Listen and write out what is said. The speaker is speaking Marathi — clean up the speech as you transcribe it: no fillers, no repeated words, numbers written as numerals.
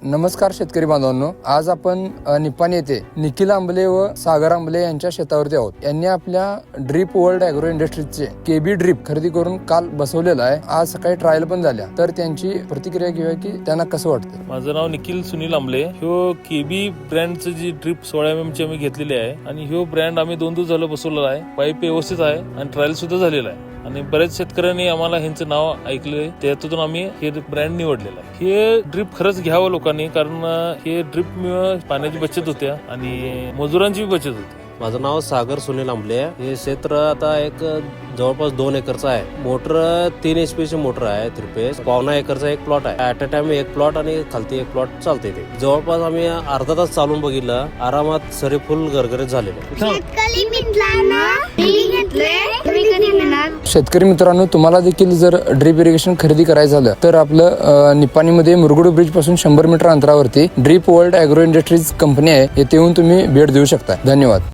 नमस्कार शेतकरी बांधवांनो, आज आपण निपाणी येथे निखिल आंबले व सागर आंबले यांच्या शेतावरती आहोत. यांनी आपल्या ड्रीप वर्ल्ड ॲग्रो इंडस्ट्रीजचे केबी ड्रीप खरेदी करून काल बसवलेला आहे. आज सकाळी ट्रायल पण झाल्या, तर त्यांची प्रतिक्रिया घेऊया की त्यांना कसं वाटतं. माझं नाव निखिल सुनील आंबले. ह्यो केबी ब्रँडची जी ड्रीप 16 mm ची आम्ही घेतलेली आहे आणि ह्यो ब्रँड आम्ही 2 दिवस झालं बसवलेला आहे. पाईप व्यवस्थित आहे आणि ट्रायल सुद्धा झालेला आहे आणि बऱ्याच शेतकऱ्यांनी आम्हाला ह्यांचं नाव ऐकलंय, त्यातून आम्ही हे ब्रँड निवडलेलं आहे. हे ड्रीप खरंच घ्यावं लोकांनी, कारण हे ड्रीपमुळे पाण्याची बचत होते आणि मजुरांची बचत होते. माझं नाव सागर सुनील आंबले. हे क्षेत्र आता एक जवळपास 2 एकरचं आहे. मोटर 3 HP ची मोटर आहे, 3 फेज. 1.25 एकरचा एक प्लॉट आहे. ऍट अ टाइम एक प्लॉट आणि खालती एक प्लॉट चालते. ते जवळपास आम्ही अर्धा तास चालून बघितलं, आरामात सरी फुल गरगरीत झालेले. शेतकरी मित्रांनो, तुम्हाला देखील जर ड्रीप इरिगेशन खरेदी करायचं झालं तर आपलं निपाणीमध्ये मुरगुड ब्रिज पासून 100 मीटर अंतरावरती drip world agro industries company आहे. येथे येऊन तुम्ही भेट देऊ शकता. धन्यवाद.